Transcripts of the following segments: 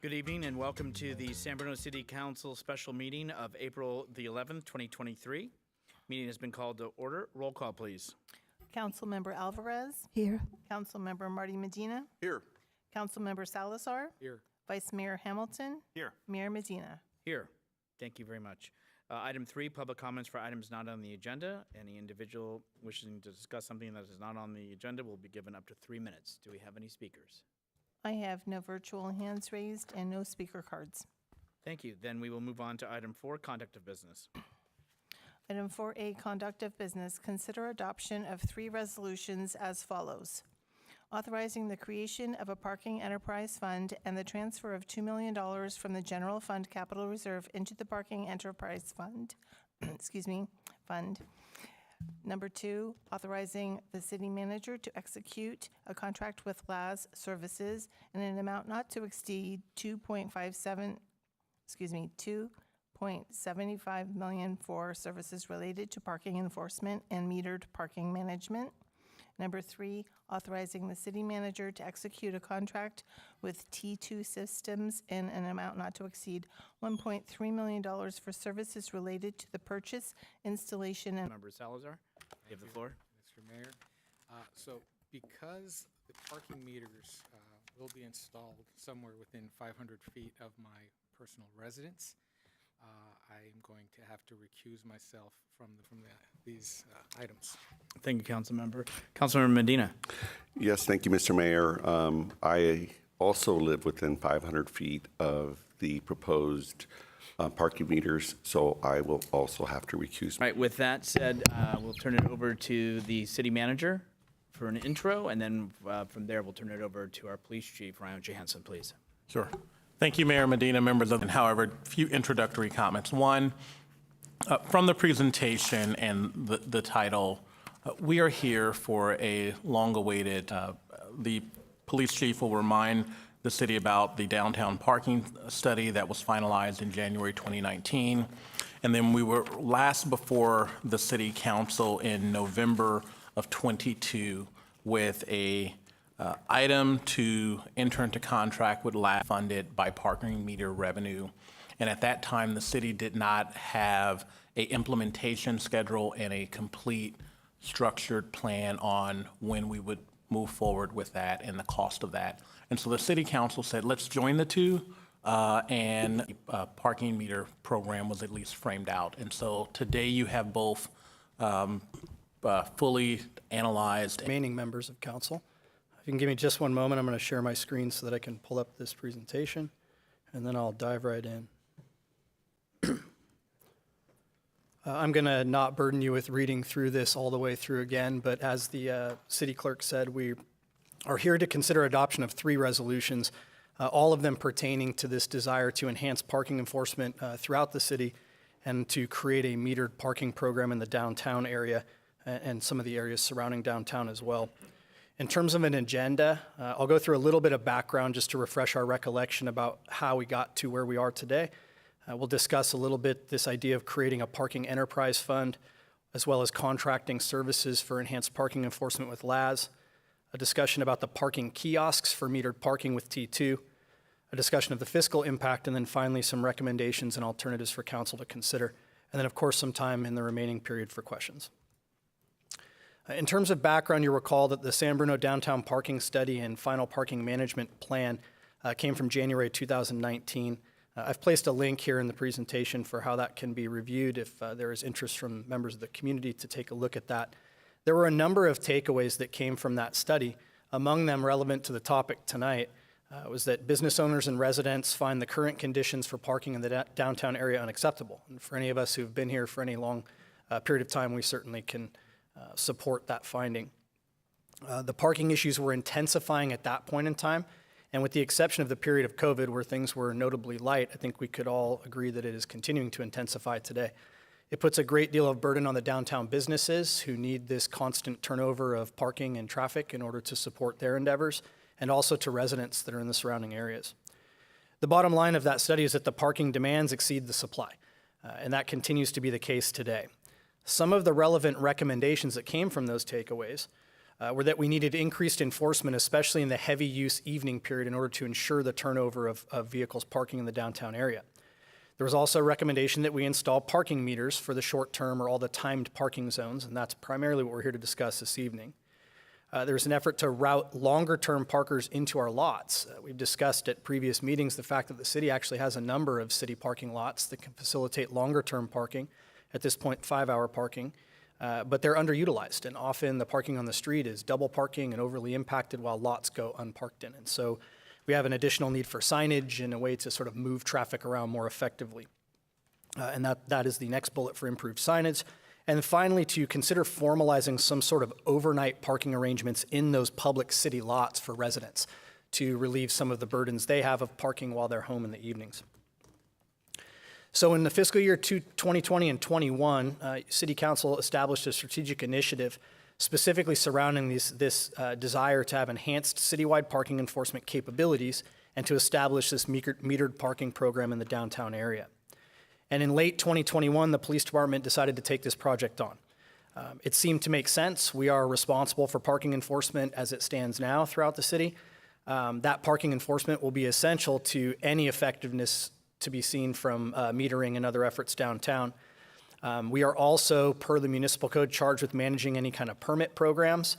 Good evening and welcome to the San Bruno City Council special meeting of April the 11th, 2023. Meeting has been called to order. Roll call, please. Councilmember Alvarez. Here. Councilmember Marty Medina. Here. Councilmember Salazar. Here. Vice Mayor Hamilton. Here. Mayor Medina. Here. Thank you very much. Item 3, public comments for items not on the agenda. Any individual wishing to discuss something that is not on the agenda will be given up to 3 minutes. Do we have any speakers? I have no virtual hands raised and no speaker cards. Thank you. Then we will move on to item 4, conduct of business. Item 4A, conduct of business. Consider adoption of 3 resolutions as follows. Authorizing the creation of a parking enterprise fund and the transfer of $2 million from the general fund capital reserve into the parking enterprise fund. Fund. Number 2, authorizing the city manager to execute a contract with LAS Services in an amount not to exceed $2.75 million for services related to parking enforcement and metered parking management. Number 3, authorizing the city manager to execute a contract with T2 Systems in an amount not to exceed $1.3 million for services related to the purchase, installation, and Member Salazar, you have the floor. Mr. Mayor, so because the parking meters will be installed somewhere within 500 feet of my personal residence, I am going to have to recuse myself from these items. Thank you, Councilmember. Councilmember Medina. Yes, thank you, Mr. Mayor. I also live within 500 feet of the proposed parking meters, so I will also have to recuse. All right, with that said, we'll turn it over to the city manager for an intro, and then from there, we'll turn it over to our police chief, Ryan Johansson, please. Sure. Thank you, Mayor Medina, members of, however, a few introductory comments. One, from the presentation and the title, we are here for a long-awaited, the police chief will remind the city about the downtown parking study that was finalized in January 2019. And then we were last before the city council in November of 22 with a item to enter into contract with LAS funded by parking meter revenue. And at that time, the city did not have a implementation schedule and a complete structured plan on when we would move forward with that and the cost of that. And so the city council said, let's join the two, and a parking meter program was at least framed out. And so today you have both fully analyzed. Remaining members of council. If you can give me just one moment, I'm going to share my screen so that I can pull up this presentation, and then I'll dive right in. I'm going to not burden you with reading through this all the way through again, but as the city clerk said, we are here to consider adoption of 3 resolutions, all of them pertaining to this desire to enhance parking enforcement throughout the city and to create a metered parking program in the downtown area and some of the areas surrounding downtown as well. In terms of an agenda, I'll go through a little bit of background just to refresh our recollection about how we got to where we are today. We'll discuss a little bit this idea of creating a parking enterprise fund, as well as contracting services for enhanced parking enforcement with LAS, a discussion about the parking kiosks for metered parking with T2, a discussion of the fiscal impact, and then finally some recommendations and alternatives for council to consider, and then of course some time in the remaining period for questions. In terms of background, you'll recall that the San Bruno Downtown Parking Study and Final Parking Management Plan came from January 2019. I've placed a link here in the presentation for how that can be reviewed if there is interest from members of the community to take a look at that. There were a number of takeaways that came from that study. Among them, relevant to the topic tonight, was that business owners and residents find the current conditions for parking in the downtown area unacceptable. And for any of us who've been here for any long period of time, we certainly can support that finding. The parking issues were intensifying at that point in time, and with the exception of the period of COVID where things were notably light, I think we could all agree that it is continuing to intensify today. It puts a great deal of burden on the downtown businesses who need this constant turnover of parking and traffic in order to support their endeavors, and also to residents that are in the surrounding areas. The bottom line of that study is that the parking demands exceed the supply, and that continues to be the case today. Some of the relevant recommendations that came from those takeaways were that we needed increased enforcement, especially in the heavy use evening period, in order to ensure the turnover of vehicles parking in the downtown area. There was also a recommendation that we install parking meters for the short term or all the timed parking zones, and that's primarily what we're here to discuss this evening. There's an effort to route longer-term parkers into our lots. We've discussed at previous meetings the fact that the city actually has a number of city parking lots that can facilitate longer-term parking, at this point 5-hour parking, but they're underutilized, and often the parking on the street is double parking and overly impacted while lots go unparked in. And so we have an additional need for signage and a way to sort of move traffic around more effectively. And that is the next bullet for improved signage. And finally, to consider formalizing some sort of overnight parking arrangements in those public city lots for residents to relieve some of the burdens they have of parking while they're home in the evenings. So in the fiscal year 2020 and 21, City Council established a strategic initiative specifically surrounding this desire to have enhanced citywide parking enforcement capabilities and to establish this metered parking program in the downtown area. And in late 2021, the police department decided to take this project on. It seemed to make sense. We are responsible for parking enforcement as it stands now throughout the city. That parking enforcement will be essential to any effectiveness to be seen from metering and other efforts downtown. We are also, per the municipal code, charged with managing any kind of permit programs.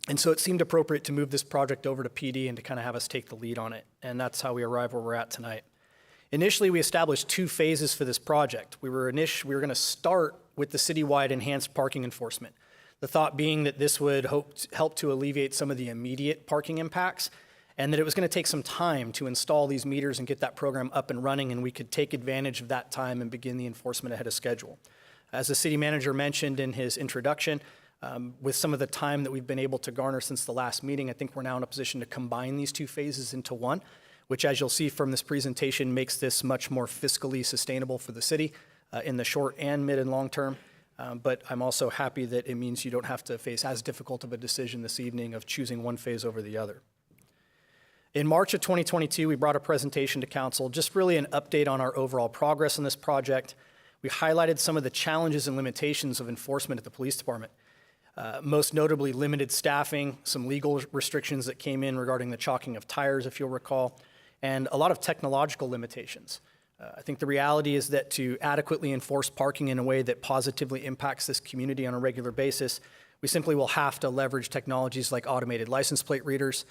And so it seemed appropriate to move this project over to PD and to kind of have us take the lead on it. And that's how we arrive where we're at tonight. Initially, we established 2 phases for this project. We were going to start with the citywide enhanced parking enforcement. The thought being that this would help to alleviate some of the immediate parking impacts, and that it was going to take some time to install these meters and get that program up and running, and we could take advantage of that time and begin the enforcement ahead of schedule. As the city manager mentioned in his introduction, with some of the time that we've been able to garner since the last meeting, I think we're now in a position to combine these 2 phases into one, which, as you'll see from this presentation, makes this much more fiscally sustainable for the city in the short and mid and long term. But I'm also happy that it means you don't have to face as difficult of a decision this evening of choosing one phase over the other. In March of 2022, we brought a presentation to council, just really an update on our overall progress on this project. We highlighted some of the challenges and limitations of enforcement at the police department. Most notably limited staffing, some legal restrictions that came in regarding the chalking of tires, if you'll recall, and a lot of technological limitations. I think the reality is that to adequately enforce parking in a way that positively impacts this community on a regular basis, we simply will have to leverage technologies like automated license plate readers.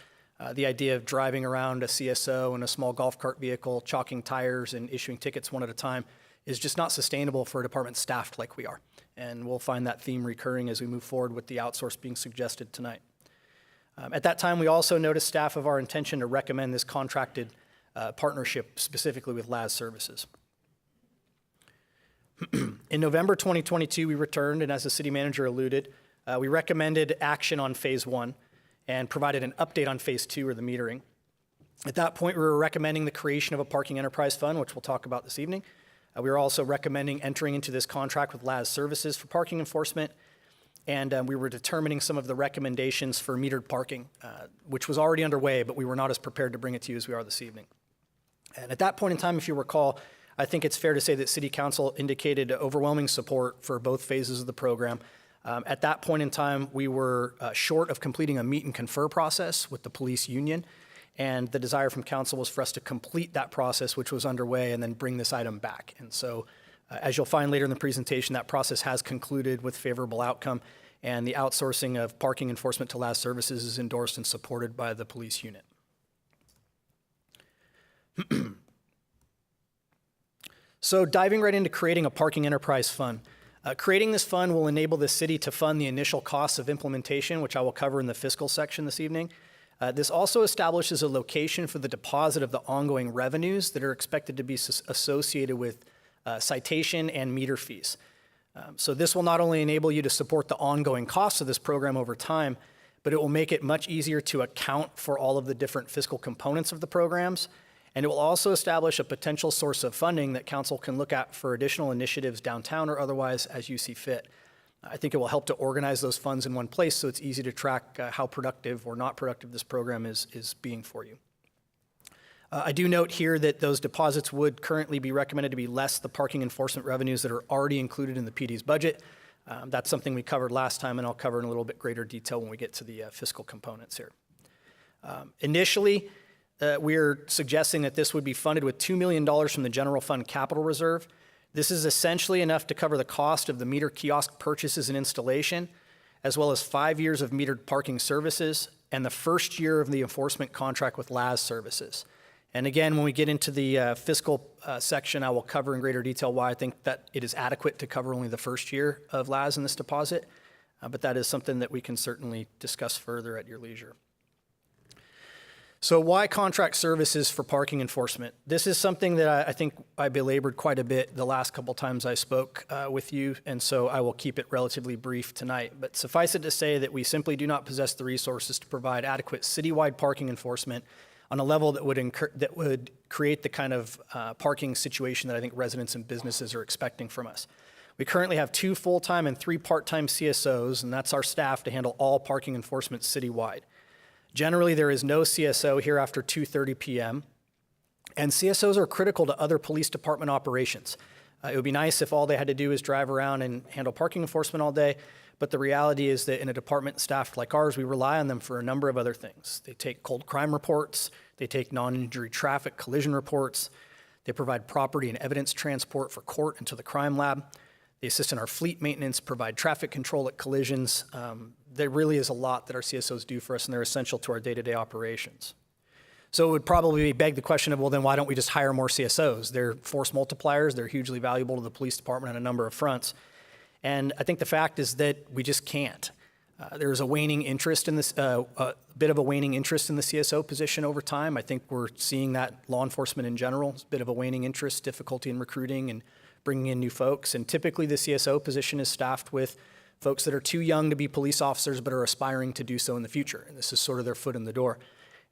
The idea of driving around a CSO in a small golf cart vehicle, chalking tires and issuing tickets one at a time is just not sustainable for a department staffed like we are. And we'll find that theme recurring as we move forward with the outsource being suggested tonight. At that time, we also noticed staff of our intention to recommend this contracted partnership specifically with LAS Services. In November 2022, we returned, and as the city manager alluded, we recommended action on phase 1 and provided an update on phase 2, or the metering. At that point, we were recommending the creation of a parking enterprise fund, which we'll talk about this evening. We were also recommending entering into this contract with LAS Services for parking enforcement, and we were determining some of the recommendations for metered parking, which was already underway, but we were not as prepared to bring it to you as we are this evening. And at that point in time, if you recall, I think it's fair to say that City Council indicated overwhelming support for both phases of the program. At that point in time, we were short of completing a meet and confer process with the police union, and the desire from council was for us to complete that process, which was underway, and then bring this item back. And so, as you'll find later in the presentation, that process has concluded with favorable outcome, and the outsourcing of parking enforcement to LAS Services is endorsed and supported by the police unit. So diving right into creating a parking enterprise fund. Creating this fund will enable the city to fund the initial costs of implementation, which I will cover in the fiscal section this evening. This also establishes a location for the deposit of the ongoing revenues that are expected to be associated with citation and meter fees. So this will not only enable you to support the ongoing costs of this program over time, but it will make it much easier to account for all of the different fiscal components of the programs. And it will also establish a potential source of funding that council can look at for additional initiatives downtown or otherwise as you see fit. I think it will help to organize those funds in one place so it's easy to track how productive or not productive this program is being for you. I do note here that those deposits would currently be recommended to be less the parking enforcement revenues that are already included in the PD's budget. That's something we covered last time, and I'll cover in a little bit greater detail when we get to the fiscal components here. Initially, we're suggesting that this would be funded with $2 million from the General Fund Capital Reserve. This is essentially enough to cover the cost of the meter kiosk purchases and installation, as well as 5 years of metered parking services and the first year of the enforcement contract with LAS services. And again, when we get into the fiscal section, I will cover in greater detail why I think that it is adequate to cover only the first year of LAS in this deposit, but that is something that we can certainly discuss further at your leisure. So why contract services for parking enforcement? This is something that I think I belabored quite a bit the last couple times I spoke with you, and so I will keep it relatively brief tonight. But suffice it to say that we simply do not possess the resources to provide adequate citywide parking enforcement on a level that would create the kind of parking situation that I think residents and businesses are expecting from us. We currently have 2 full-time and 3 part-time CSOs, and that's our staff to handle all parking enforcement citywide. Generally, there is no CSO here after 2:30 p.m., and CSOs are critical to other police department operations. It would be nice if all they had to do is drive around and handle parking enforcement all day, but the reality is that in a department staffed like ours, we rely on them for a number of other things. They take cold crime reports, they take non-injury traffic collision reports, they provide property and evidence transport for court and to the crime lab, they assist in our fleet maintenance, provide traffic control at collisions. There really is a lot that our CSOs do for us, and they're essential to our day-to-day operations. So it would probably beg the question of, well, then why don't we just hire more CSOs? They're force multipliers. They're hugely valuable to the police department on a number of fronts. And I think the fact is that we just can't. There's a waning interest in this, a bit of a waning interest in the CSO position over time. I think we're seeing that law enforcement in general, it's a bit of a waning interest, difficulty in recruiting and bringing in new folks. And typically the CSO position is staffed with folks that are too young to be police officers but are aspiring to do so in the future. And this is sort of their foot in the door.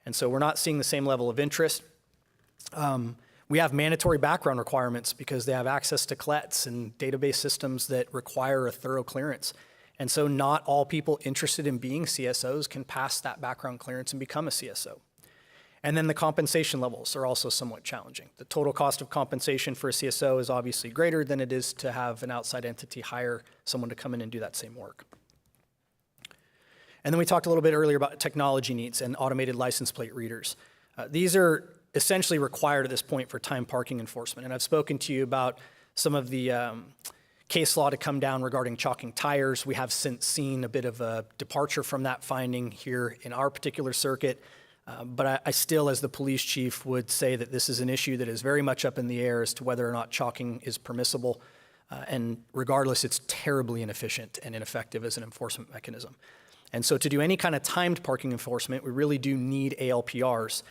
And so we're not seeing the same level of interest. We have mandatory background requirements because they have access to CLETs and database systems that require a thorough clearance. And so not all people interested in being CSOs can pass that background clearance and become a CSO. And then the compensation levels are also somewhat challenging. The total cost of compensation for a CSO is obviously greater than it is to have an outside entity hire someone to come in and do that same work. And then we talked a little bit earlier about technology needs and automated license plate readers. These are essentially required at this point for time parking enforcement. And I've spoken to you about some of the case law to come down regarding chalking tires. We have since seen a bit of a departure from that finding here in our particular circuit. But I still, as the police chief, would say that this is an issue that is very much up in the air as to whether or not chalking is permissible. And regardless, it's terribly inefficient and ineffective as an enforcement mechanism. And so to do any kind of timed parking enforcement, we really do need ALPRs.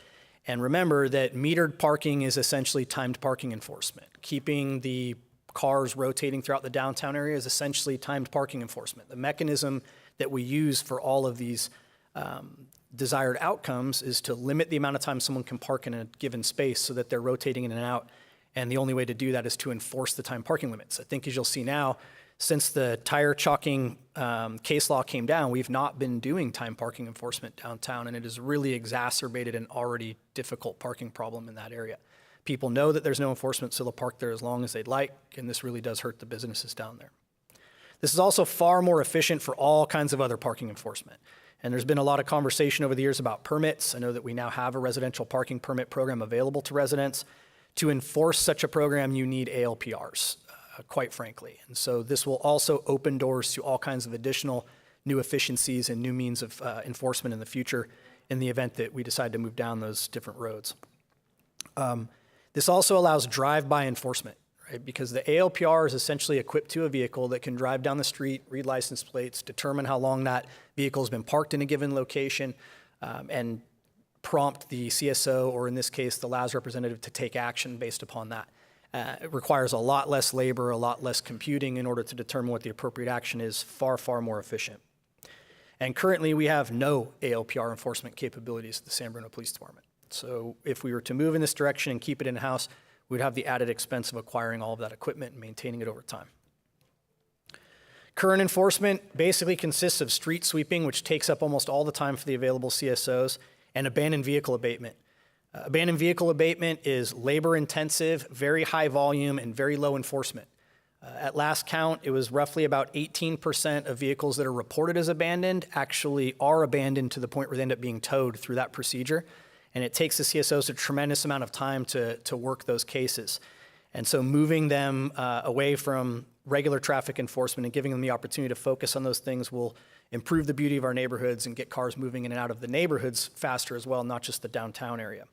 And remember that metered parking is essentially timed parking enforcement. Keeping the cars rotating throughout the downtown area is essentially timed parking enforcement. The mechanism that we use for all of these desired outcomes is to limit the amount of time someone can park in a given space so that they're rotating in and out. And the only way to do that is to enforce the time parking limits. I think as you'll see now, since the tire chalking case law came down, we've not been doing time parking enforcement downtown, and it has really exacerbated an already difficult parking problem in that area. People know that there's no enforcement, so they'll park there as long as they'd like, and this really does hurt the businesses down there. This is also far more efficient for all kinds of other parking enforcement. And there's been a lot of conversation over the years about permits. I know that we now have a residential parking permit program available to residents. To enforce such a program, you need ALPRs, quite frankly. And so this will also open doors to all kinds of additional new efficiencies and new means of enforcement in the future in the event that we decide to move down those different roads. This also allows drive-by enforcement, right? Because the ALPR is essentially equipped to a vehicle that can drive down the street, read license plates, determine how long that vehicle has been parked in a given location, and prompt the CSO, or in this case, the LAS representative, to take action based upon that. It requires a lot less labor, a lot less computing in order to determine what the appropriate action is, far, far more efficient. And currently, we have no ALPR enforcement capabilities at the San Bruno Police Department. So if we were to move in this direction and keep it in-house, we'd have the added expense of acquiring all of that equipment and maintaining it over time. Current enforcement basically consists of street sweeping, which takes up almost all the time for the available CSOs, and abandoned vehicle abatement. Abandoned vehicle abatement is labor-intensive, very high volume, and very low enforcement. At last count, it was roughly about 18% of vehicles that are reported as abandoned actually are abandoned to the point where they end up being towed through that procedure. And it takes the CSOs a tremendous amount of time to work those cases. And so moving them away from regular traffic enforcement and giving them the opportunity to focus on those things will improve the beauty of our neighborhoods and get cars moving in and out of the neighborhoods faster as well, not just the downtown area.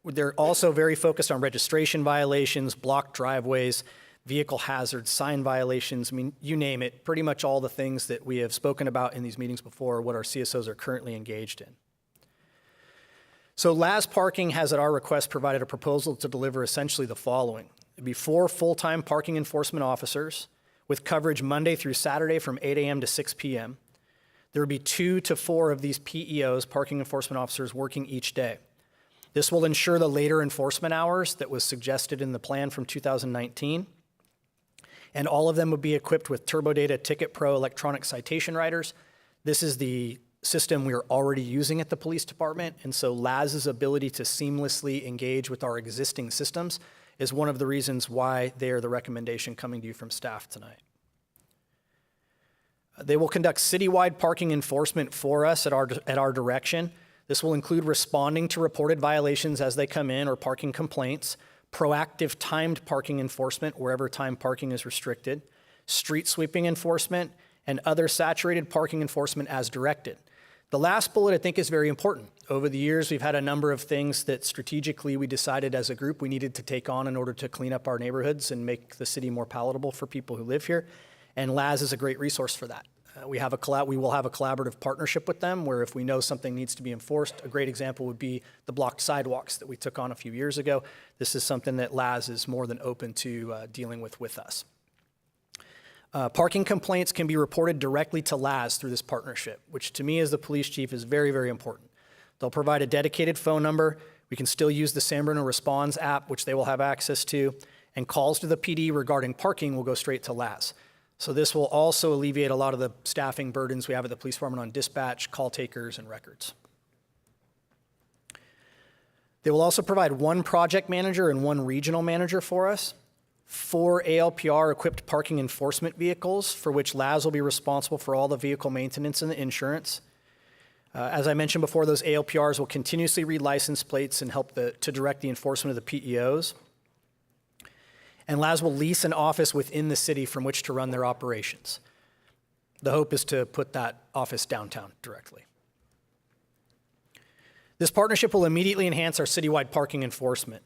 They're also very focused on registration violations, blocked driveways, vehicle hazards, sign violations. I mean, you name it, pretty much all the things that we have spoken about in these meetings before are what our CSOs are currently engaged in. So LAS Parking has, at our request, provided a proposal to deliver essentially the following. It'd be 4 full-time parking enforcement officers with coverage Monday through Saturday from 8 a.m. to 6 p.m. There would be 2 to 4 of these PEOs, parking enforcement officers, working each day. This will ensure the later enforcement hours that was suggested in the plan from 2019. And all of them would be equipped with TurboData Ticket Pro electronic citation writers. This is the system we're already using at the police department, and so LAS's ability to seamlessly engage with our existing systems is one of the reasons why they are the recommendation coming to you from staff tonight. They will conduct citywide parking enforcement for us at our direction. This will include responding to reported violations as they come in or parking complaints, proactive timed parking enforcement wherever timed parking is restricted, street sweeping enforcement, and other saturated parking enforcement as directed. The last bullet, I think, is very important. Over the years, we've had a number of things that strategically we decided as a group we needed to take on in order to clean up our neighborhoods and make the city more palatable for people who live here, and LAS is a great resource for that. We will have a collaborative partnership with them where if we know something needs to be enforced, a great example would be the blocked sidewalks that we took on a few years ago. This is something that LAS is more than open to dealing with us. Parking complaints can be reported directly to LAS through this partnership, which to me as the police chief is very, very important. They'll provide a dedicated phone number. We can still use the San Bruno Responds app, which they will have access to, and calls to the PD regarding parking will go straight to LAS. So this will also alleviate a lot of the staffing burdens we have at the police department on dispatch, call takers, and records. They will also provide 1 project manager and 1 regional manager for us, 4 ALPR-equipped parking enforcement vehicles for which LAS will be responsible for all the vehicle maintenance and the insurance. As I mentioned before, those ALPRs will continuously read license plates and help to direct the enforcement of the PEOs. And LAS will lease an office within the city from which to run their operations. The hope is to put that office downtown directly. This partnership will immediately enhance our citywide parking enforcement.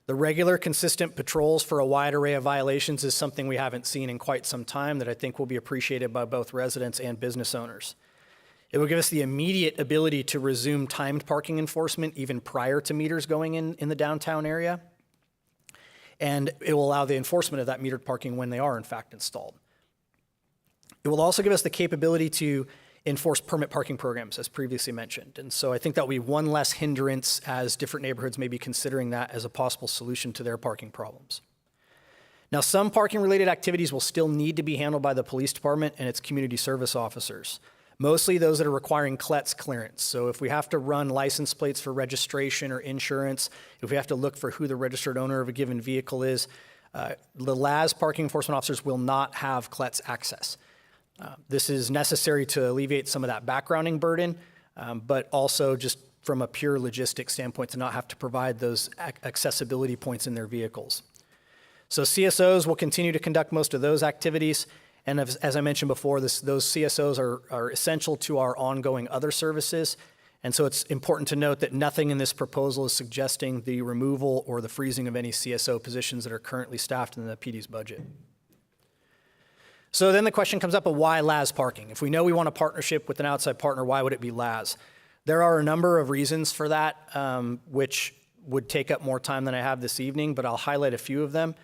The regular, consistent patrols for a wide array of violations is something we haven't seen in quite some time that I think will be appreciated by both residents and business owners. It will give us the immediate ability to resume timed parking enforcement even prior to meters going in the downtown area. And it will allow the enforcement of that metered parking when they are in fact installed. It will also give us the capability to enforce permit parking programs, as previously mentioned. And so I think that will be one less hindrance as different neighborhoods may be considering that as a possible solution to their parking problems. Now, some parking-related activities will still need to be handled by the police department and its community service officers, mostly those that are requiring CLETS clearance. So if we have to run license plates for registration or insurance, if we have to look for who the registered owner of a given vehicle is, the LAS parking enforcement officers will not have CLETS access. This is necessary to alleviate some of that backgrounding burden, but also just from a pure logistics standpoint to not have to provide those accessibility points in their vehicles. So CSOs will continue to conduct most of those activities. And as I mentioned before, those CSOs are essential to our ongoing other services. And so it's important to note that nothing in this proposal is suggesting the removal or the freezing of any CSO positions that are currently staffed in the PD's budget. So then the question comes up of why LAS parking? If we know we want a partnership with an outside partner, why would it be LAS? There are a number of reasons for that, which would take up more time than I have this evening, but I'll highlight a few of them.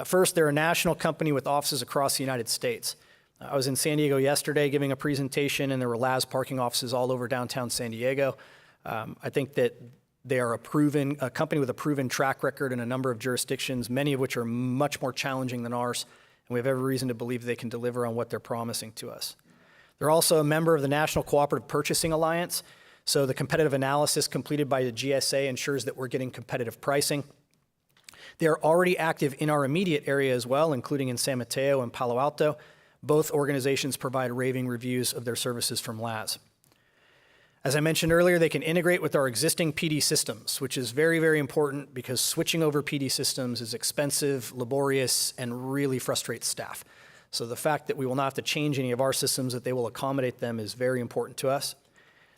First, they're a national company with offices across the United States. I was in San Diego yesterday giving a presentation, and there were LAS parking offices all over downtown San Diego. I think that they are a company with a proven track record in a number of jurisdictions, many of which are much more challenging than ours. And we have every reason to believe they can deliver on what they're promising to us. They're also a member of the National Cooperative Purchasing Alliance, so the competitive analysis completed by the GSA ensures that we're getting competitive pricing. They are already active in our immediate area as well, including in San Mateo and Palo Alto. Both organizations provide raving reviews of their services from LAS. As I mentioned earlier, they can integrate with our existing PD systems, which is very, very important because switching over PD systems is expensive, laborious, and really frustrates staff. So the fact that we will not have to change any of our systems, that they will accommodate them, is very important to us.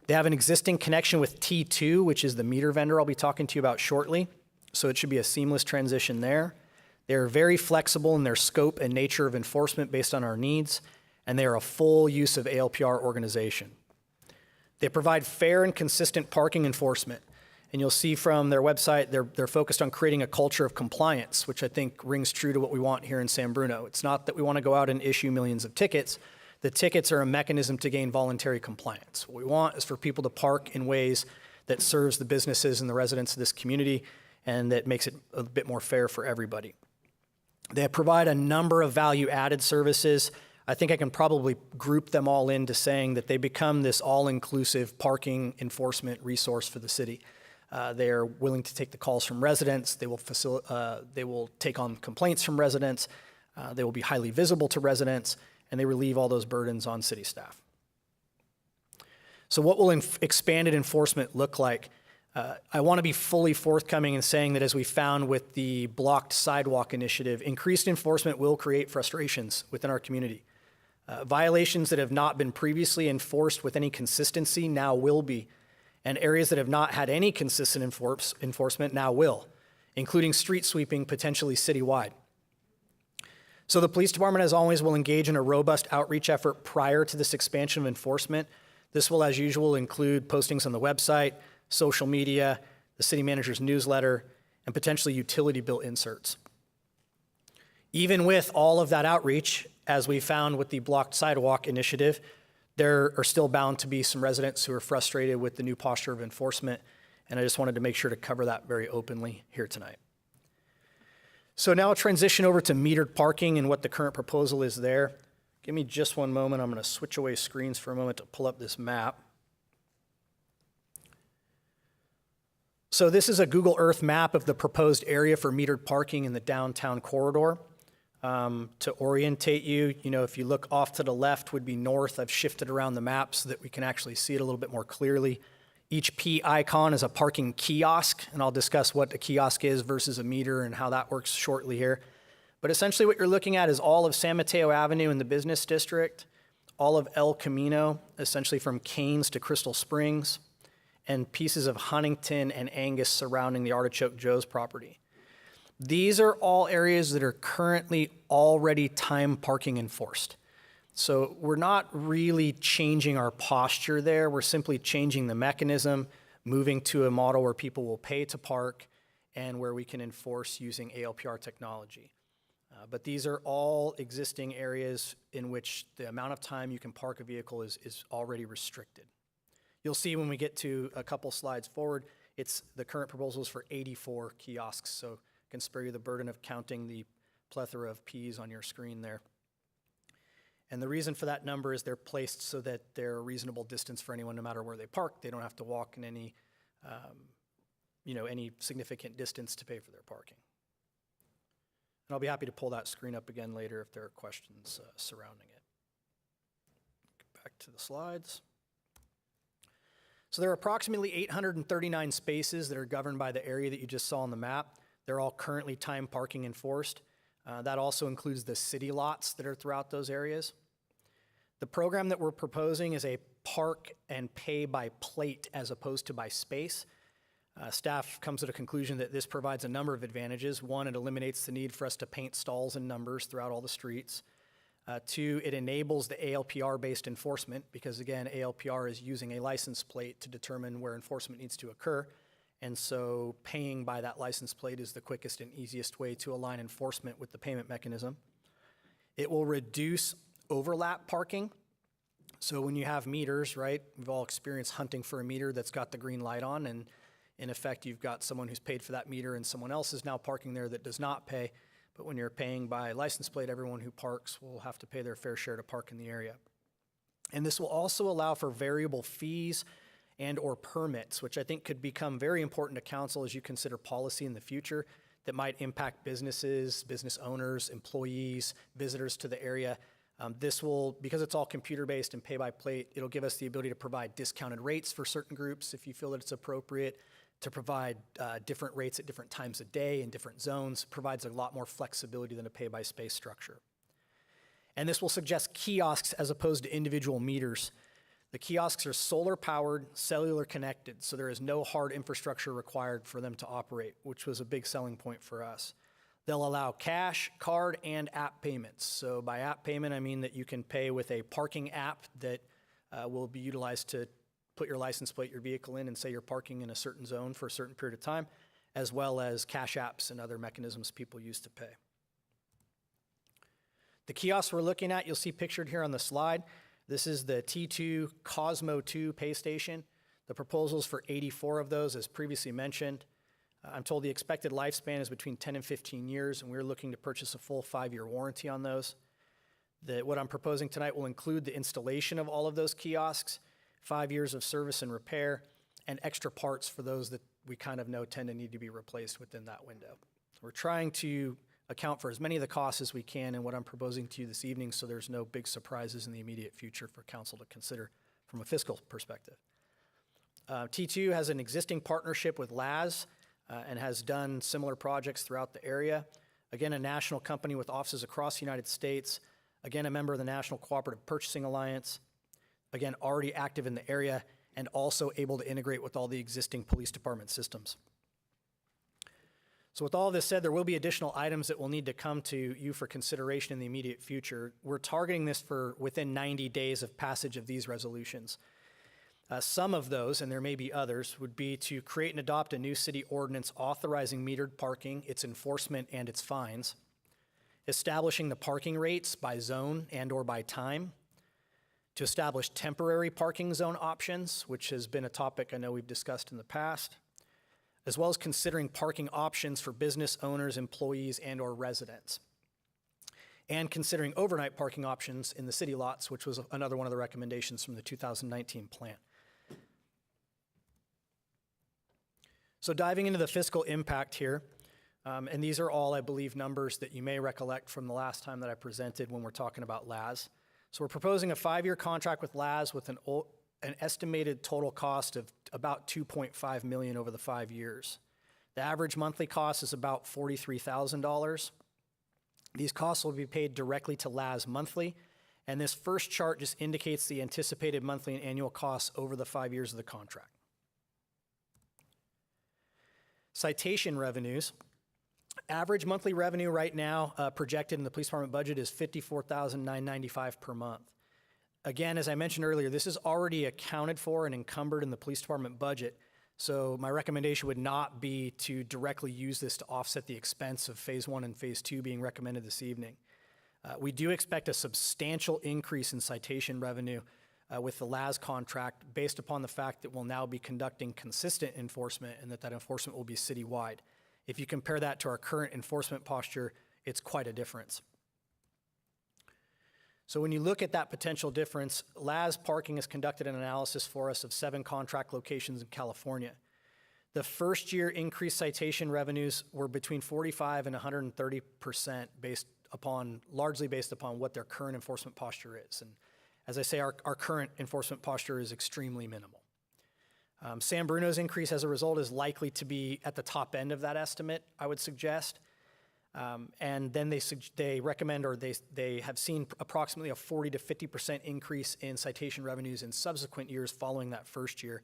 They have an existing connection with T2, which is the meter vendor I'll be talking to you about shortly. So it should be a seamless transition there. They're very flexible in their scope and nature of enforcement based on our needs, and they are a full use of ALPR organization. They provide fair and consistent parking enforcement. And you'll see from their website, they're focused on creating a culture of compliance, which I think rings true to what we want here in San Bruno. It's not that we want to go out and issue millions of tickets. The tickets are a mechanism to gain voluntary compliance. What we want is for people to park in ways that serves the businesses and the residents of this community and that makes it a bit more fair for everybody. They provide a number of value-added services. I think I can probably group them all into saying that they become this all-inclusive parking enforcement resource for the city. They are willing to take the calls from residents. They will take on complaints from residents. They will be highly visible to residents, and they relieve all those burdens on city staff. So what will expanded enforcement look like? I want to be fully forthcoming in saying that as we found with the blocked sidewalk initiative, increased enforcement will create frustrations within our community. Violations that have not been previously enforced with any consistency now will be, and areas that have not had any consistent enforcement now will, including street sweeping potentially citywide. So the police department, as always, will engage in a robust outreach effort prior to this expansion of enforcement. This will, as usual, include postings on the website, social media, the city manager's newsletter, and potentially utility bill inserts. Even with all of that outreach, as we found with the blocked sidewalk initiative, there are still bound to be some residents who are frustrated with the new posture of enforcement, and I just wanted to make sure to cover that very openly here tonight. So now I'll transition over to metered parking and what the current proposal is there. Give me just one moment. I'm going to switch away screens for a moment to pull up this map. So this is a Google Earth map of the proposed area for metered parking in the downtown corridor. To orientate you, if you look off to the left would be north. I've shifted around the map so that we can actually see it a little bit more clearly. Each P icon is a parking kiosk, and I'll discuss what a kiosk is versus a meter and how that works shortly here. But essentially what you're looking at is all of San Mateo Avenue in the business district, all of El Camino, essentially from Canes to Crystal Springs, and pieces of Huntington and Angus surrounding the Artichoke Joe's property. These are all areas that are currently already time parking enforced. So we're not really changing our posture there. We're simply changing the mechanism, moving to a model where people will pay to park and where we can enforce using ALPR technology. But these are all existing areas in which the amount of time you can park a vehicle is already restricted. You'll see when we get to a couple slides forward, the current proposal is for 84 kiosks. So I can spare you the burden of counting the plethora of P's on your screen there. And the reason for that number is they're placed so that they're a reasonable distance for anyone no matter where they park. They don't have to walk in any significant distance to pay for their parking. And I'll be happy to pull that screen up again later if there are questions surrounding it. Get back to the slides. So there are approximately 839 spaces that are governed by the area that you just saw on the map. They're all currently time parking enforced. That also includes the city lots that are throughout those areas. The program that we're proposing is a park and pay by plate as opposed to by space. Staff comes to the conclusion that this provides a number of advantages. One, it eliminates the need for us to paint stalls and numbers throughout all the streets. Two, it enables the ALPR-based enforcement because, again, ALPR is using a license plate to determine where enforcement needs to occur. And so paying by that license plate is the quickest and easiest way to align enforcement with the payment mechanism. It will reduce overlap parking. So when you have meters, right, we've all experienced hunting for a meter that's got the green light on, and in effect, you've got someone who's paid for that meter and someone else is now parking there that does not pay. But when you're paying by license plate, everyone who parks will have to pay their fair share to park in the area. And this will also allow for variable fees and or permits, which I think could become very important to council as you consider policy in the future, that might impact businesses, business owners, employees, visitors to the area. This will, because it's all computer-based and pay-by-plate, it'll give us the ability to provide discounted rates for certain groups if you feel that it's appropriate, to provide different rates at different times of day in different zones, provides a lot more flexibility than a pay-by-space structure. And this will suggest kiosks as opposed to individual meters. The kiosks are solar-powered, cellular connected, so there is no hard infrastructure required for them to operate, which was a big selling point for us. They'll allow cash, card, and app payments. So by app payment, I mean that you can pay with a parking app that will be utilized to put your license plate, your vehicle in, and say you're parking in a certain zone for a certain period of time, as well as cash apps and other mechanisms people use to pay. The kiosks we're looking at, you'll see pictured here on the slide. This is the T2 Cosmo 2 pay station. The proposals for 84 of those, as previously mentioned. I'm told the expected lifespan is between 10 and 15 years, and we're looking to purchase a full 5-year warranty on those. What I'm proposing tonight will include the installation of all of those kiosks, 5 years of service and repair, and extra parts for those that we kind of know tend to need to be replaced within that window. We're trying to account for as many of the costs as we can in what I'm proposing to you this evening, so there's no big surprises in the immediate future for council to consider from a fiscal perspective. T2 has an existing partnership with LAS, and has done similar projects throughout the area. Again, a national company with offices across the United States. Again, a member of the National Cooperative Purchasing Alliance. Again, already active in the area and also able to integrate with all the existing police department systems. So with all this said, there will be additional items that will need to come to you for consideration in the immediate future. We're targeting this for within 90 days of passage of these resolutions. Some of those, and there may be others, would be to create and adopt a new city ordinance authorizing metered parking, its enforcement, and its fines, establishing the parking rates by zone and or by time, to establish temporary parking zone options, which has been a topic I know we've discussed in the past, as well as considering parking options for business owners, employees, and or residents, and considering overnight parking options in the city lots, which was another one of the recommendations from the 2019 plan. So diving into the fiscal impact here, and these are all, I believe, numbers that you may recollect from the last time that I presented when we're talking about LAS. So we're proposing a 5-year contract with LAS with an estimated total cost of about $2.5 million over the 5 years. The average monthly cost is about $43,000. These costs will be paid directly to LAS monthly, and this first chart just indicates the anticipated monthly and annual costs over the 5 years of the contract. Citation revenues. Average monthly revenue right now projected in the police department budget is $54,995 per month. Again, as I mentioned earlier, this is already accounted for and encumbered in the police department budget, so my recommendation would not be to directly use this to offset the expense of phase 1 and phase 2 being recommended this evening. We do expect a substantial increase in citation revenue with the LAS contract based upon the fact that we'll now be conducting consistent enforcement and that enforcement will be citywide. If you compare that to our current enforcement posture, it's quite a difference. So when you look at that potential difference, LAS Parking has conducted an analysis for us of 7 contract locations in California. The first year increased citation revenues were between 45 and 130% largely based upon what their current enforcement posture is. And as I say, our current enforcement posture is extremely minimal. San Bruno's increase as a result is likely to be at the top end of that estimate, I would suggest. And then they recommend, or they have seen approximately a 40 to 50% increase in citation revenues in subsequent years following that first year.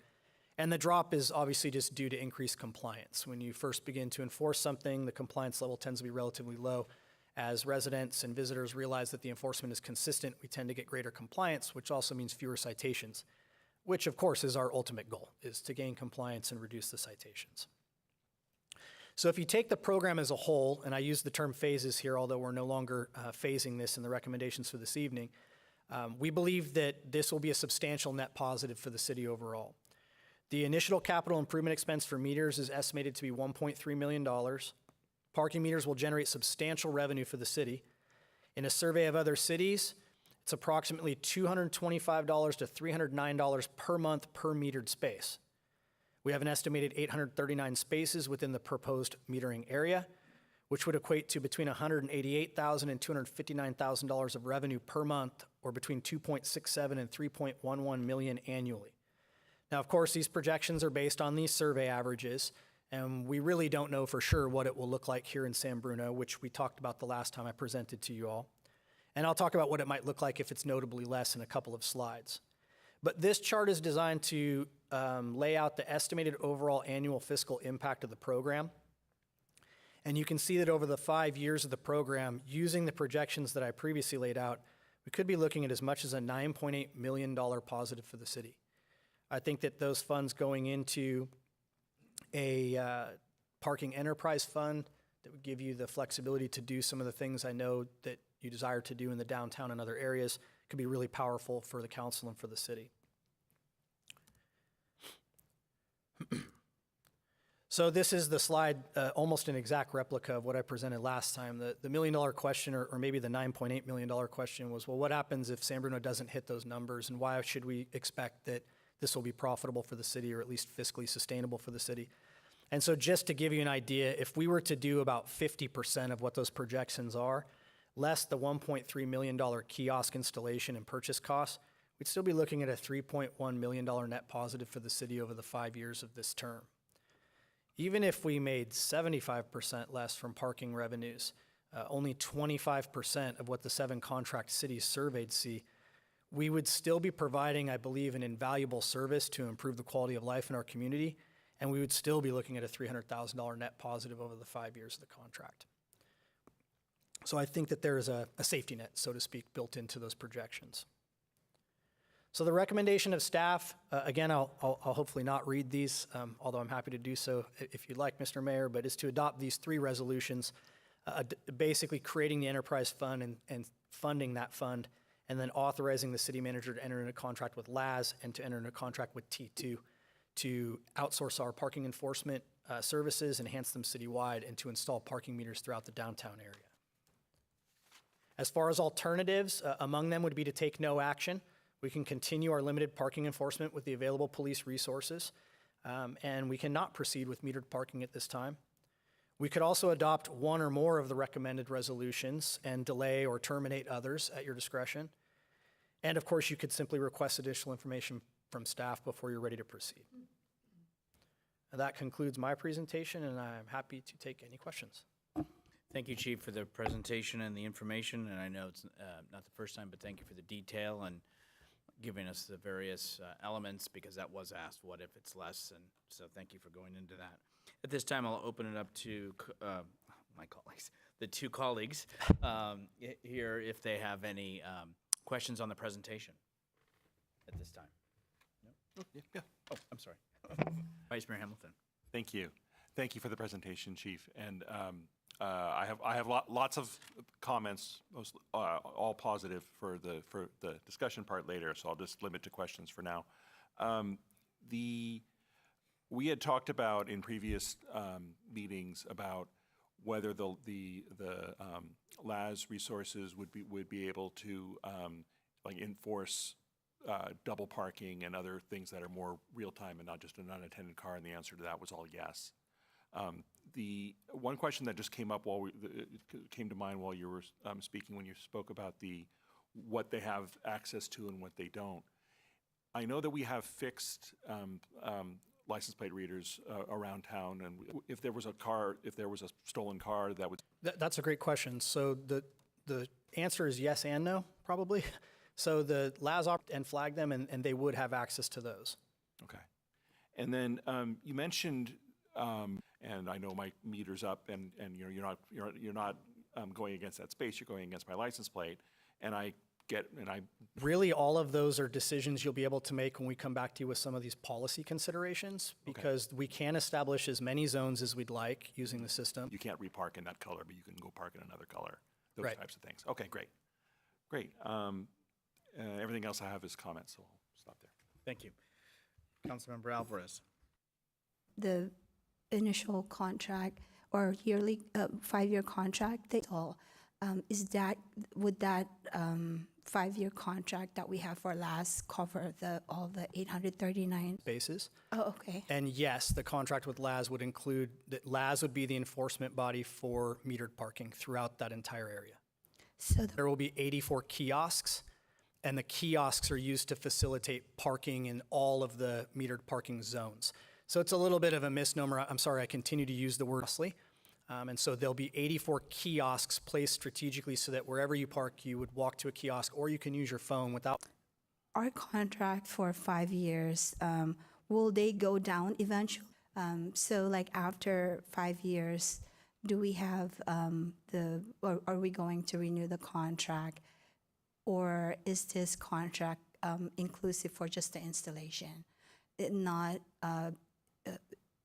And the drop is obviously just due to increased compliance. When you first begin to enforce something, the compliance level tends to be relatively low. As residents and visitors realize that the enforcement is consistent, we tend to get greater compliance, which also means fewer citations, which of course is our ultimate goal, is to gain compliance and reduce the citations. So if you take the program as a whole, and I use the term phases here, although we're no longer phasing this in the recommendations for this evening, we believe that this will be a substantial net positive for the city overall. The initial capital improvement expense for meters is estimated to be $1.3 million. Parking meters will generate substantial revenue for the city. In a survey of other cities, it's approximately $225 to $309 per month per metered space. We have an estimated 839 spaces within the proposed metering area, which would equate to between $188,000 and $259,000 of revenue per month, or between 2.67 and 3.11 million annually. Now, of course, these projections are based on these survey averages, and we really don't know for sure what it will look like here in San Bruno, which we talked about the last time I presented to you all. And I'll talk about what it might look like if it's notably less in a couple of slides. But this chart is designed to lay out the estimated overall annual fiscal impact of the program. And you can see that over the 5 years of the program, using the projections that I previously laid out, we could be looking at as much as a $9.8 million positive for the city. I think that those funds going into a parking enterprise fund that would give you the flexibility to do some of the things I know that you desire to do in the downtown and other areas could be really powerful for the council and for the city. So this is the slide, almost an exact replica of what I presented last time. The $1 million question, or maybe the $9.8 million question was, well, what happens if San Bruno doesn't hit those numbers, and why should we expect that this will be profitable for the city, or at least fiscally sustainable for the city? And so just to give you an idea, if we were to do about 50% of what those projections are, less the $1.3 million kiosk installation and purchase costs, we'd still be looking at a $3.1 million net positive for the city over the 5 years of this term. Even if we made 75% less from parking revenues, only 25% of what the 7 contract cities surveyed see, we would still be providing, I believe, an invaluable service to improve the quality of life in our community, and we would still be looking at a $300,000 net positive over the 5 years of the contract. So I think that there is a safety net, so to speak, built into those projections. So the recommendation of staff, again, I'll hopefully not read these, although I'm happy to do so if you'd like, Mr. Mayor, but is to adopt these 3 resolutions, basically creating the enterprise fund and funding that fund, and then authorizing the city manager to enter into a contract with LAS and to enter into a contract with T2 to outsource our parking enforcement services, enhance them citywide, and to install parking meters throughout the downtown area. As far as alternatives, among them would be to take no action. We can continue our limited parking enforcement with the available police resources, and we cannot proceed with metered parking at this time. We could also adopt one or more of the recommended resolutions and delay or terminate others at your discretion. And of course, you could simply request additional information from staff before you're ready to proceed. And that concludes my presentation, and I'm happy to take any questions. Thank you, Chief, for the presentation and the information, and I know it's not the first time, but thank you for the detail and giving us the various elements, because that was asked, what if it's less, and so thank you for going into that. At this time, I'll open it up to my colleagues, the 2 colleagues here, if they have any questions on the presentation at this time. No? Yeah. Oh, I'm sorry. Vice Mayor Hamilton. Thank you. Thank you for the presentation, Chief. And I have lots of comments, all positive for the discussion part later. So I'll just limit to questions for now. We had talked about in previous meetings about whether the LAS resources would be able to like enforce double parking and other things that are more real time and not just an unattended car, and the answer to that was all yes. The one question that just came up came to mind while you were speaking, when you spoke about what they have access to and what they don't. I know that we have fixed license plate readers around town, and if there was a stolen car, that would. That's a great question. So the answer is yes and no, probably. So the LAS opt and flag them, and they would have access to those. Okay. And then you mentioned, and I know my meter's up, and you're not going against that space. You're going against my license plate, and I really, all of those are decisions you'll be able to make when we come back to you with some of these policy considerations, because we can establish as many zones as we'd like using the system. You can't repark in that color, but you can go park in another color. Those Right. types of things. Okay, great. Everything else I have is comments, so I'll stop there. Thank you. Councilmember Alvarez. The initial contract or yearly 5-year contract, would that 5-year contract that we have for LAS cover all the 839? Bases. Oh, okay. And yes, the contract with LAS would include that LAS would be the enforcement body for metered parking throughout that entire area. So There will be 84 kiosks, and the kiosks are used to facilitate parking in all of the metered parking zones. So it's a little bit of a misnomer. I'm sorry, I continue to use the word costly. And so there'll be 84 kiosks placed strategically so that wherever you park, you would walk to a kiosk, or you can use your phone without. our contract for 5 years, will they go down eventually? So like after 5 years, do we have or are we going to renew the contract? Or is this contract inclusive for just the installation?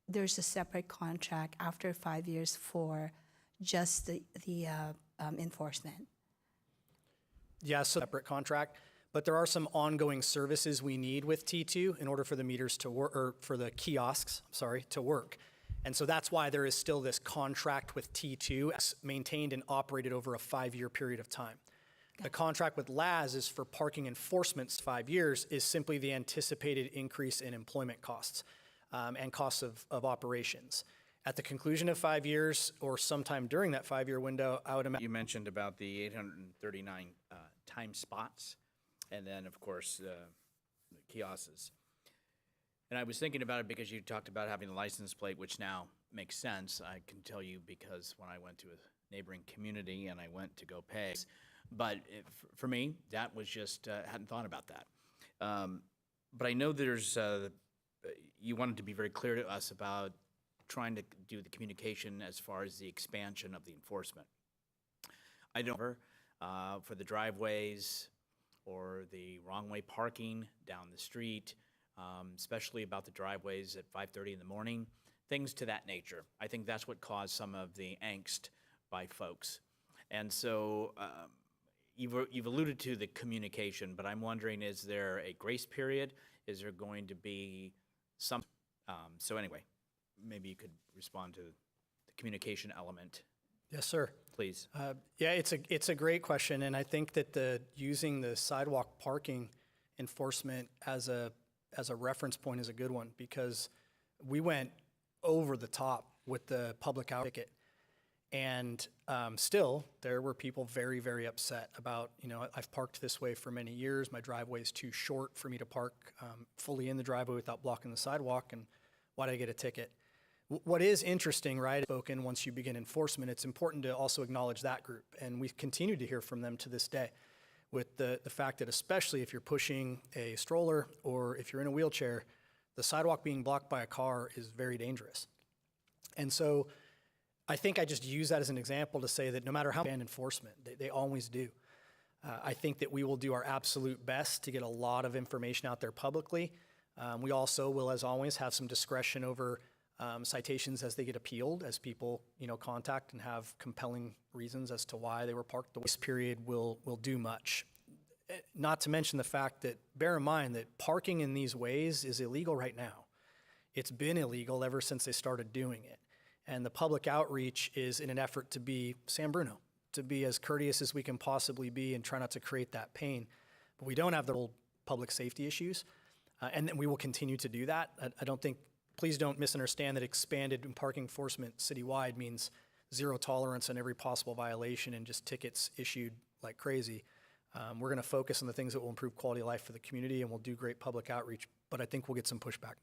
There's a separate contract after 5 years for just the enforcement. Yeah, so separate contract, but there are some ongoing services we need with T2 in order for the meters to work, or for the kiosks, to work. And so that's why there is still this contract with T2 maintained and operated over a 5-year period of time. The contract with LAS is for parking enforcement. 5 years is simply the anticipated increase in employment costs and costs of operations. At the conclusion of 5 years or sometime during that 5-year window, I would imagine. You mentioned about the 839 time spots, and then, of course, the kiosks. And I was thinking about it because you talked about having a license plate, which now makes sense. I can tell you because when I went to a neighboring community and I went to go pay, but for me, that was just, hadn't thought about that. But I know there's, you wanted to be very clear to us about trying to do the communication as far as the expansion of the enforcement. I don't for the driveways or the wrong way parking down the street, especially about the driveways at 5:30 in the morning, things to that nature. I think that's what caused some of the angst by folks. And so you've alluded to the communication, but I'm wondering, is there a grace period? Is there going to be some, so anyway, maybe you could respond to the communication element, Yes, sir. please. Yeah, it's a great question, and I think that using the sidewalk parking enforcement as a reference point is a good one, because we went over the top with the public out ticket, and still there were people very, very upset about, I've parked this way for many years. My driveway is too short for me to park fully in the driveway without blocking the sidewalk, and why did I get a ticket? What is interesting, right, spoken once you begin enforcement, it's important to also acknowledge that group. And we've continued to hear from them to this day with the fact that, especially if you're pushing a stroller or if you're in a wheelchair, the sidewalk being blocked by a car is very dangerous. And so I think I just use that as an example to say that no matter how bad enforcement, they always do. I think that we will do our absolute best to get a lot of information out there publicly. We also will, as always, have some discretion over citations as they get appealed, as people, contact and have compelling reasons as to why they were parked. The wait period will do much. Not to mention the fact that, bear in mind that parking in these ways is illegal right now. It's been illegal ever since they started doing it. And the public outreach is in an effort to be San Bruno, to be as courteous as we can possibly be and try not to create that pain. But we don't have the old public safety issues, and then we will continue to do that. I don't think. Please don't misunderstand that expanded parking enforcement citywide means zero tolerance on every possible violation and just tickets issued like crazy. We're going to focus on the things that will improve quality of life for the community, and we'll do great public outreach, but I think we'll get some pushback.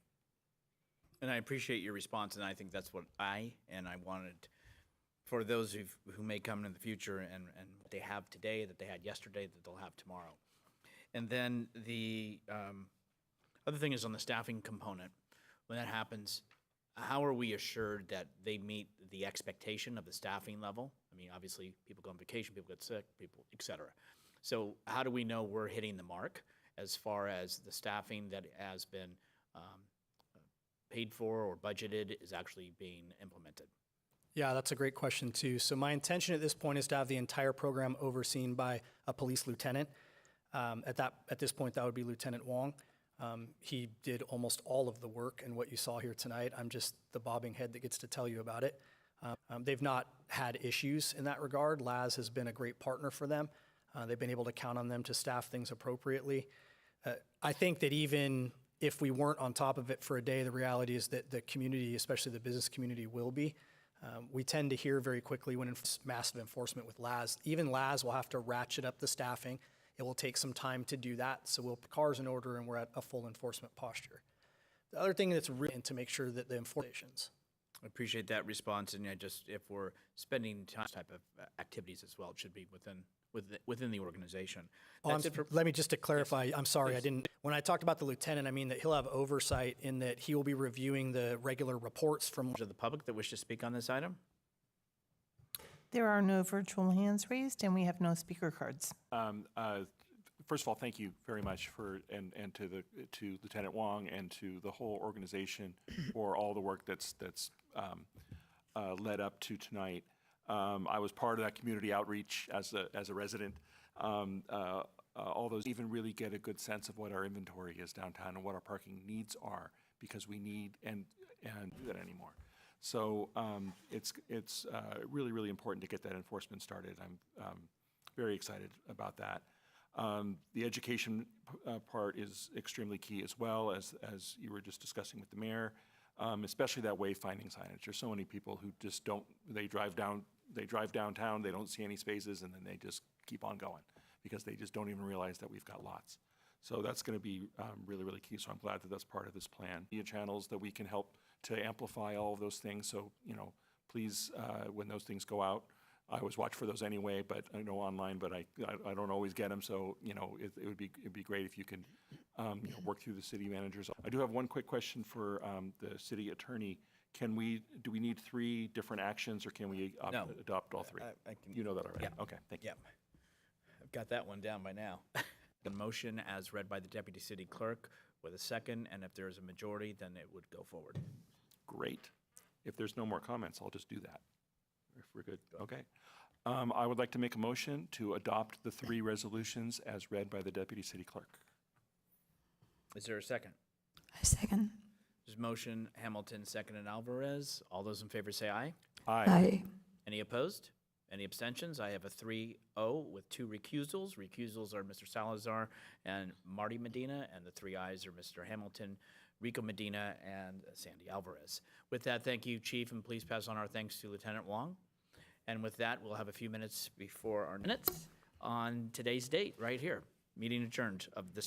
And I appreciate your response, and I think that's what I wanted for those who may come in the future and they have today, that they had yesterday, that they'll have tomorrow. And then the other thing is on the staffing component. When that happens, how are we assured that they meet the expectation of the staffing level? I mean, obviously, people go on vacation, people get sick, people, et cetera. So how do we know we're hitting the mark as far as the staffing that has been paid for or budgeted is actually being implemented? Yeah, that's a great question too. So my intention at this point is to have the entire program overseen by a police lieutenant. At this point, that would be Lieutenant Wong. He did almost all of the work and what you saw here tonight. I'm just the bobbing head that gets to tell you about it. They've not had issues in that regard. Laz has been a great partner for them. They've been able to count on them to staff things appropriately. I think that even if we weren't on top of it for a day, the reality is that the community, especially the business community, will be. We tend to hear very quickly when massive enforcement with LAS. Even LAS will have to ratchet up the staffing. It will take some time to do that. So we'll put cars in order and we're at a full enforcement posture. The other thing that's really to make sure that the enforcement. I appreciate that response, and if we're spending time type of activities as well, it should be within the organization. That's it for- Let me just to clarify, I'm sorry, I didn't, when I talked about the lieutenant, I mean that he'll have oversight in that he will be reviewing the regular reports from. To the public that wish to speak on this item? There are no virtual hands raised, and we have no speaker cards. First of all, thank you very much and to Lieutenant Wong and to the whole organization for all the work that's led up to tonight. I was part of that community outreach as a resident. All those even really get a good sense of what our inventory is downtown and what our parking needs are, because we need and do that anymore. So it's really, really important to get that enforcement started. I'm very excited about that. The education part is extremely key as well, as you were just discussing with the mayor, especially that wayfinding signage. There's so many people who just don't, they drive downtown, they don't see any spaces, and then they just keep on going because they just don't even realize that we've got lots. So that's going to be really, really key. So I'm glad that that's part of this plan. Media channels that we can help to amplify all of those things. So, please, when those things go out, I always watch for those anyway, but I know online, but I don't always get them. So, it'd be great if you can, work through the city managers. I do have one quick question for the city attorney. Do we need 3 different actions, or can we No. adopt all 3? I can- You know that already? Yeah. Okay, thank you. Yep. I've got that one down by now. The motion as read by the deputy city clerk with a second, and if there is a majority, then it would go forward. Great. If there's no more comments, I'll just do that. If we're good, okay. I would like to make a motion to adopt the 3 resolutions as read by the deputy city clerk. Is there a second? I second. There's motion, Hamilton, second, and Alvarez. All those in favor say aye. Aye. Any opposed? Any abstentions? I have a 3-0 with 2 recusals. Recusals are Mr. Salazar and Marty Medina, and the 3 ayes are Mr. Hamilton, Rico Medina, and Sandy Alvarez. With that, thank you, Chief, and please pass on our thanks to Lieutenant Wong. And with that, we'll have a few minutes before our minutes on today's date, right here. Meeting adjourned of this special